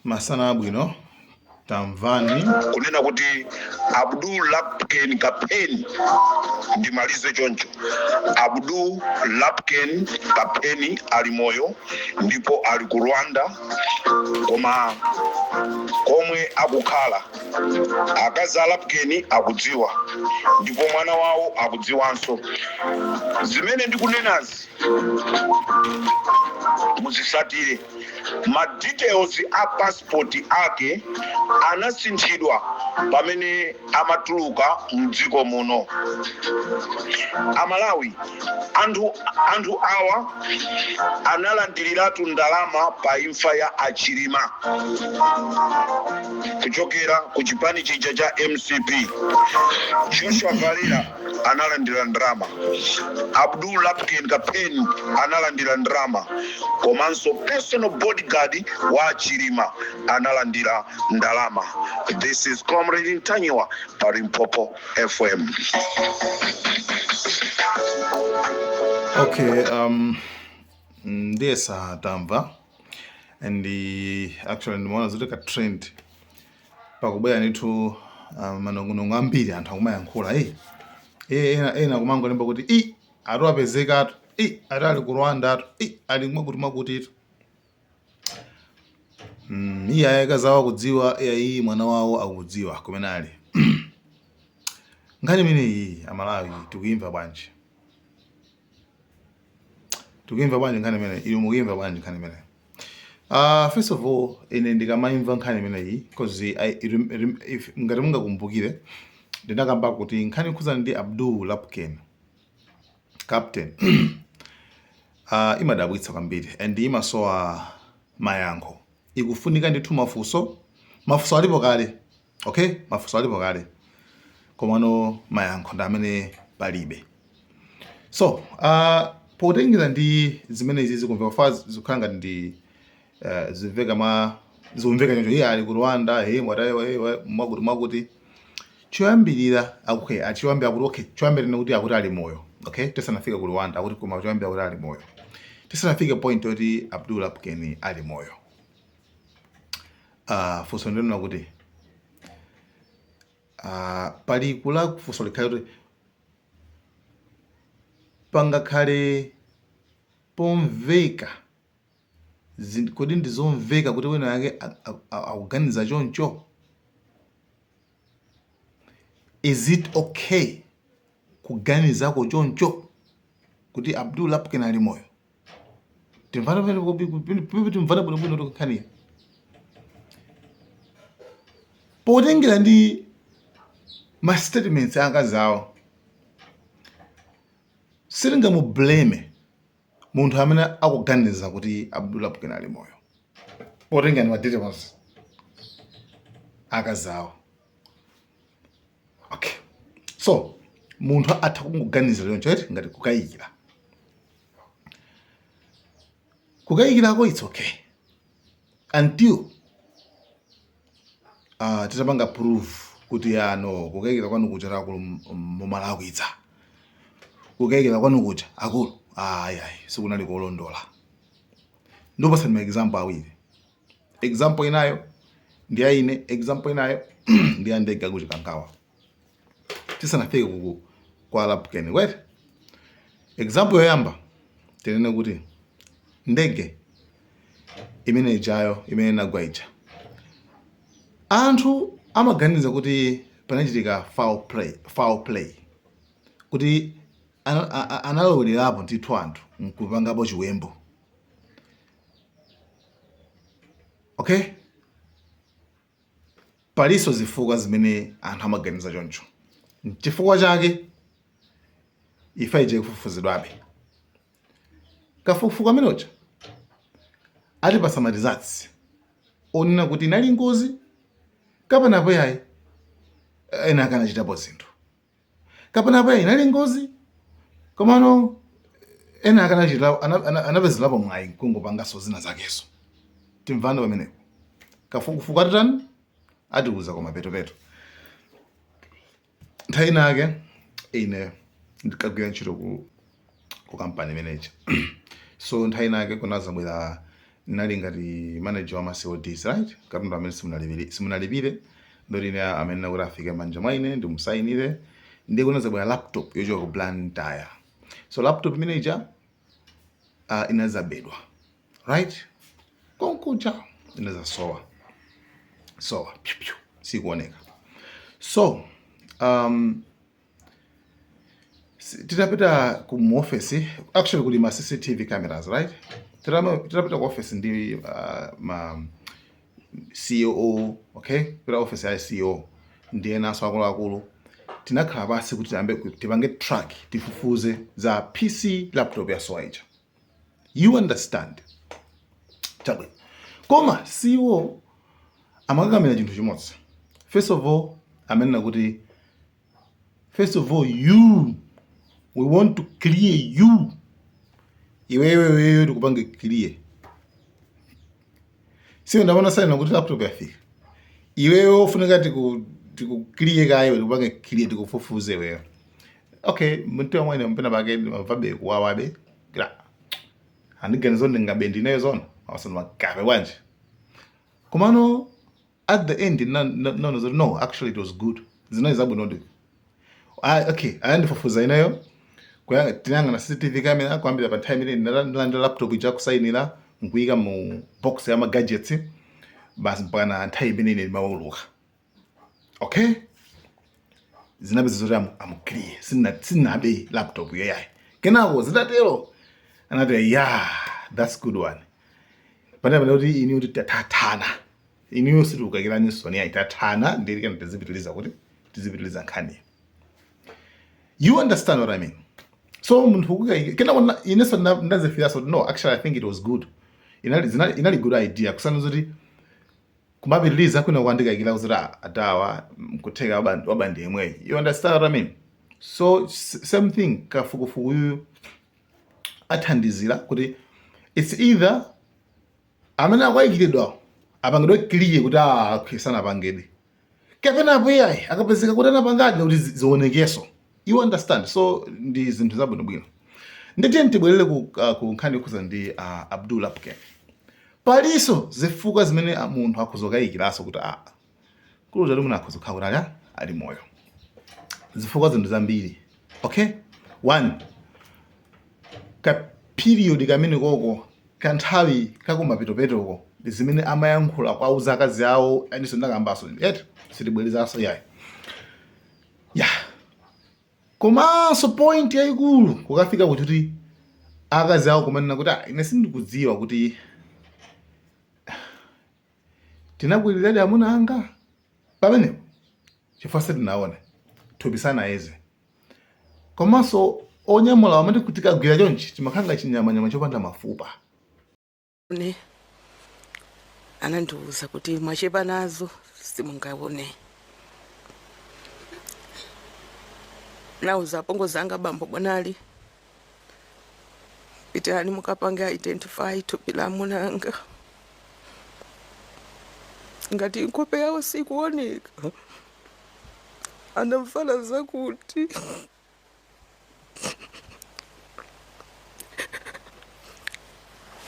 Masana abwino tamvani kunena kuti Abdul Lapken Kapeni ndimalize choncho. Abdul Lapken Kapeni ali moyo ndipo ali ku Rwanda, koma komwe akukhala akazi a Lapken akudziwa ndipo mwana wawo akudziwanso. Zimene ndikunenazi muzisatire. Ma details a passport ake anasinthidwa pamene amatuluka mdziko muno. Amalawi anthu awa analandiriratu ndalama pa imfa ya Achilima kuchokera ku chipani chija cha MCP. Joshua Valera analandira ndalama, Abdul Lapken Kapeni analandira ndalama, komanso personal bodyguard wa Achilima analandira ndalama. This is Comrade Ntanyiwa pa Limpopo FM. Okay, ndesa tamva and actually ndimaona zoti ka trend pakubwera ndithu manongonongo ambiri anthu akumayankhula ena kumangolemba kuti atu apezekatu ati ali ku Rwanda atu ali mwakutitu iye ayakazawo akudziwa iyi mwana wawo akudziwa kumene ali. Nkhani imeneyi Amalawi tikuimva bwanji? Nkhani imeneyi ili mukuimva bwanji nkhani imeneyi? First of all, ine ndikamaimva nkhani imeneyi because ngati mungakumbukire ndinakamba kuti nkhani ikhuzana ndi Abdul Lapken Captain imadabwitsa kwambiri and imasowa mayankho. Ikufunika ndithu mafunso alipo kale, okay, mafunso alipo kale komano mayankho ndi amene palibe. So potengera ndi zimene izi zikumveka fast zikukhala ngati ndi zimveka choncho iye ali ku Rwanda mwakuti choyambirira achiwambira kuti okay, choyambirira kuti akuti ali moyo, okay, tisanafike ku Rwanda akuti koma choyambirira kuti ali moyo, tisanafike point yoti Abdul Lapken ali moyo. Funso ndinena kuti pali kula funso likhale kuti pangakhale pomveka kodi ndizomveka kuti wina yake akuganiza choncho. Is it okay kuganizako choncho kuti Abdul Lapken ali moyo? Timvana bwino tokukhaniya potengera ndi ma statements angazawo sitingamublame munthu amene akuganiza kuti Abdul Lapken ali moyo potengera ndi ma details akazawo. Okay, so munthu atha kungoganiza choncho eti ngati kukayikirako it's okay until titapanga proof kuti no kukayikira kwanu kuja takulu mumalakwitsa, kukayikira kwanu kuja akulu ayi sikunali kolondola. Ndopasani ma example awiri. Example inayo ndi yaine, example inayo ndi ya ndege kuti Kankawa tisanafike kwa Lapken. Wait, example yoyamba tinene kuti ndege imene ijayo imene inagwa ija anthu amaganiza kuti panachitika foul play kuti analowelerapo ndithu anthu nkupangapo chiwembu, okay. Paliso zifukwa zimene anthu amaganiza choncho. Chifukwa chake ifa ije kufufuzidwabe kafukufuku amenocha ati pasamalizatsi onena kuti inali ngozi kapanapo yayi ena akanachitapo zinthu, kapanapo yayi inali ngozi komano ena akanachita anapezerapo mwayi kungopangaso zina zakeso. Timvana pamenepo kafukufuku atitani atiuza koma petopeto. Nthawi nake ine ndikagwira ntchito ku company manager so nthawi nake kunazabwera nali ngati manager wa ma CODs, right? Katundu amene simunalipire ndoti ine amene kuti afike manja mwaine ndimusayinire ndi kuneza bwa laptop yochoka ku Blantyre. So laptop manager inazabedwa, right? Konkuja inaweza sowa piu piu sikuoneka. So titapita ku office, actually kuli ma CCTV cameras, right? Titapita ku office ndi ma CEO, okay? Pita office ya CEO ndiye naso akulu tinakhala basi kuti tipange track tifufuze za PC laptop ya sowaija. You understand? Chabwe. Koma CEO amakakamira chinthu chimodzi. First of all, amenena kuti we want to clear you. Iwewe tikupange clear. Sio ndabona sana kuti laptop yafika. Iwewe ufunika tiku clear kayo tikupange clear tikufufuze wewe. Okay, muntu amwe mpena bage mvabe kuwawabe. Kila. Andiganizo ndingabendi nayo zona. Awasana makabe wanje. Komano at the end no, actually it was good. Zina izabu no. Okay, ayandifufuza inayo. Kwa tinanga na CCTV camera kwambira pa time ile ndalanda laptop ija kusayinira nkuyika mu box ya ma gadgets basi mpaka na time ile mawuluka. Okay? Zinabe zizori am clear. Sinabe laptop yayi. Kenako zidatero. Anati that's good one. Pana kuti ini kuti tatana. Ini situ ukakira nisoni ya tatana ndiri kana tizipitiliza nkhani. You understand what I mean? So kena inesa ndazefira so no, actually I think it was good. Inali good idea kusana zoti kumabitiliza kuna kuandika ikila kuzira atawa kuteka wabandi imwe. You understand what I mean? So same thing kafukufuku yu athandizira kuti it's either amena kwaikilidwa apangidwe clear kuti khisana pangedi kapena buyai akapezeka kuti anapangadi kuti zionekeso. You understand? So ndi zinthu zabwino bwino. Nditi ntibwelele ku nkhani kuza ndi Abdul Lapken. Paliso zifuka zimene munthu akuzokayikiraso kuti kuluza ndi munthu akuzokhaura ali moyo. Zifuka zinthu zambiri. Okay? One, ka period kamene koko kanthawi kakumapitopetoko zimene amayankhula kwa uzakazi awo aniso ndakambaso yet sitibwelezaso yayi. Komanso point yayikulu kukafika kuti akazi awo kumanena kuti ine sindikudziwa kuti tinabwelezadi amuna anga pamene chifukwa tinaona tobisana eze. Komanso onyamula amati kuti kagwira chonchi chimakhanga chinyamanyama chopanda mafupa. Anandiuza kuti mwachepa nazo simungaone. Nauza pongo zanga bambo bwanali pitani mukapanga identify thupi la munanga ngati nkhope yawo sikuoneka anamfala zakuti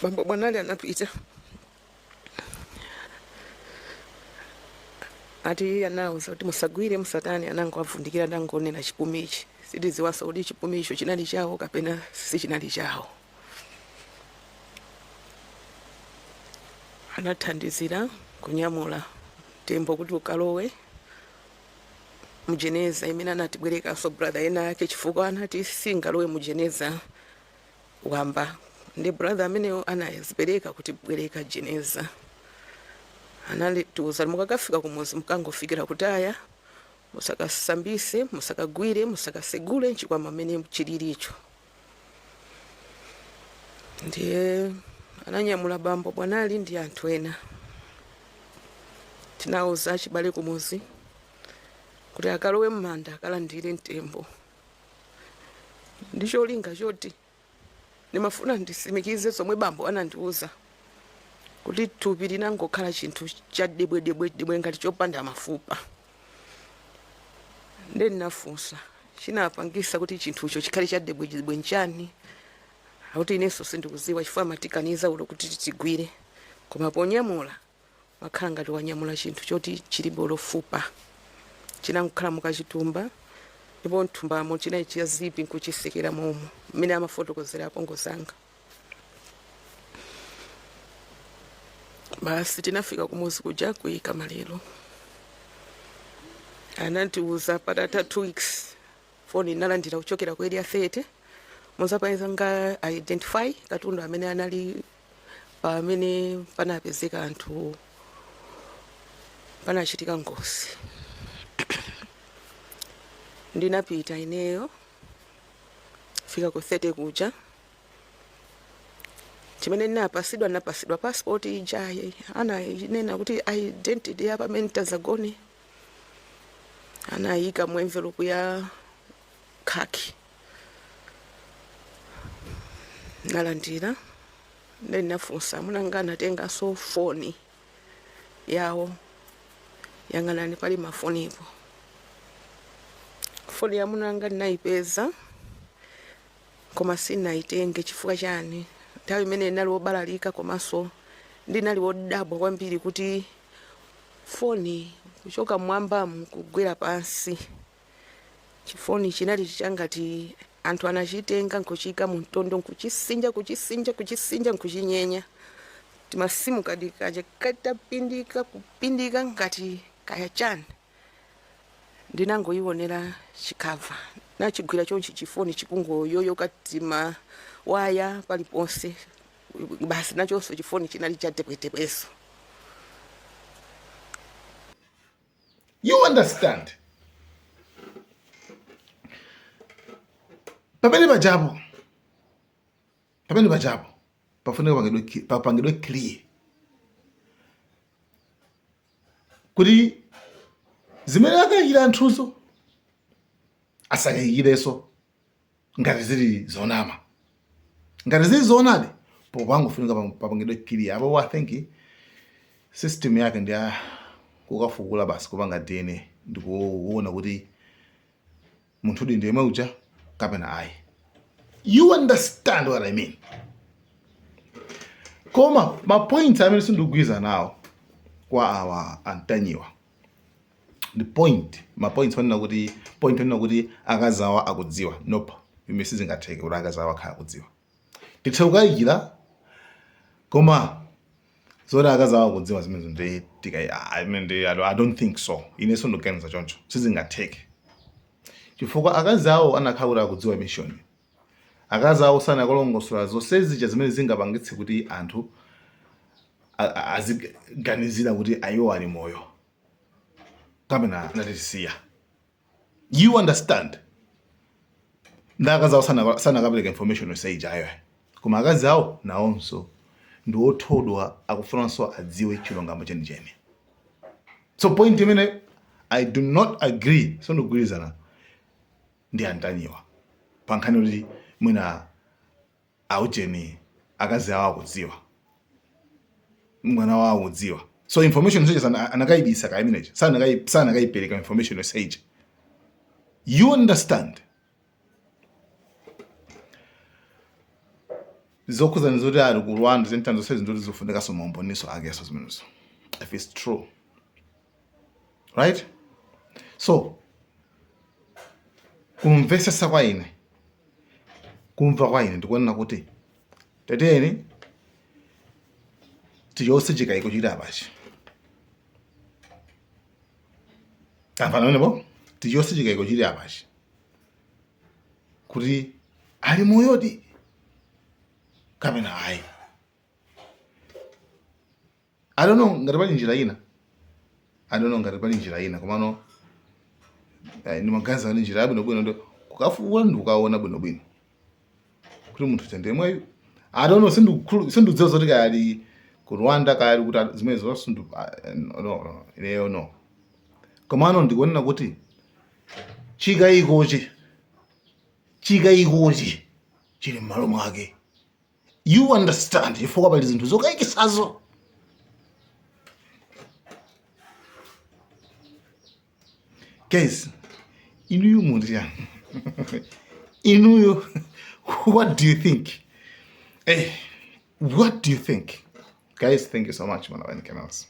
bambo bwanali anapita ati anauza kuti musagwire musatani anango avundikira ndangonena chipumichi sidiziwasa kuti chipumicho chinali chawo kapena si chinali chawo. Anathandizira kunyamula tembo kuti ukalowe mujeneza imene anatibwereka so brother ena yake chifukwa anati singalowe mujeneza wamba ndi brother amene anazipereka kuti bwereka jeneza. Analituza mukakafika kumuzi mukangofikira kutaya musakasambise musakagwire musakasegule nchikwama amene chililicho. Ndiye ananyamula bambo bwanali ndi anthu ena tinauza chibale kumuzi kuti akalowe mmanda akalandire mtembo. Ndicho linga choti nimafuna ndisimikize somwe bambo anandiuza kuti thupi linangokhala chinthu cha debwe ngati chopanda mafupa. Ndi ndinafunsa chinapangisa kuti chinthucho chikhale cha debwe nchani. Akuti inenso sindikuziwa chifukwa matikaniza ulo kuti titigwire koma ponyamula makhala ngati wanyamula chinthu choti chilibe olofupa chinangokhala mukachitumba ndipo mthumbamo chinayi chiyazipi nkuchisekera momo mmene amafotokozera apongozanga. Basi tinafika kumuzi kuja kuyika maliro, anandiuza patata 2 weeks foni inalandira kuchokera ku area 30 muzapaniza nga identify katundu amene anali pamene panapezeka anthu panachitika ngozi. Ndinapita ineyo fika ku 30 kuja chimene napasidwa passport ijaye inena kuti identity ya pamene tazagone anayika mu envelope ya khaki nalandira ndinafunsa munanga anatenga so foni yawo yang'anani pali mafonipo. Foni ya munanga ndinayipeza koma sinaitenge chifukwa chani nthawi imene ndinali wobalalika komanso ndinali wodabwa kwambiri kuti foni kuchoka mwambamu kugwera pansi. Chifoni chinali changati anthu anachitenga nkuchika mu mtondo nkuchisinja nkuchinyenya timasimu kadi kaja katapindika kupindika ngati kaya chani. Ndinangoyionera chikava nachigwira chonchi chifoni chikungoyoyo katima waya paliponse basi nachonso chifoni chinali chatepwetepeso. You understand? Pamene pajapo pafunika papangidwe clear kuti zimene akayikira anthuzo asakayikireso ngati zili zonama. Ngati zili zoonadi popangofunika papangidwe clear. Apo I think system yake ndi kukafukula basi kupanga DNA ndikuona kuti munthu ndi yemwe uja kapena ayi. You understand what I mean? Koma ma points amene sindikugwiza nawo kwa awa antanyiwa ma points wanena kuti akazawa akudziwa. Nope, ime sizingatheke kuti akazawa akhala akudziwa. Tithe kukayikira koma zoti akazawa akudziwa zimene nditika I don't think so. Ineso ndoganiza choncho sizingatheke chifukwa akazawo anakhala kuti akudziwa mission. Akazawo sanakalongosola zonse zija zimene zingapangitse kuti anthu aziganizira kuti ayo ali moyo kapena anatisiya. You understand? Ndakazawo sanakapereka information yonse ayo koma akazawo nawonso ndi othodwa akufunanso adziwe chilungamo chenicheni. So point imene I do not agree so ndikugwirizana ndi antanyiwa pankhani kuti mwina aujeni akazawo akudziwa mwana wawo akudziwa. So information zije anakayibisa kaimeneje sanakayipereka information yonse. You understand? Zokuzana zoti ali ku Rwanda zintanzo sezinto zizofuneka so maomboniso akeso zimenezo if it's true, right? So kumvesesa kwa ine kumva kwa ine ndikuona kuti teteni tiyose chikayiko chili apachi kamfana menebo tiyose chikayiko chili apachi kuti ali moyodi kapena ayi. I don't know ngati pali njira ina komano ndimaganiza kuti njira yabwinobwino ndo kukafuwa ndi kukaona bwinobwino kuti munthu tendemweyo. I don't know sindidziwa zoti kali ku Rwanda kali kuti zimene zonse no komano ndikuonera kuti chikayikochi chili m'malo mwake. You understand? Chifukwa pali zinthu zokayikisazo. Guys, inuyo munthu yani inuyo what do you think? What do you think? Guys, thank you so much, Malawi Canals.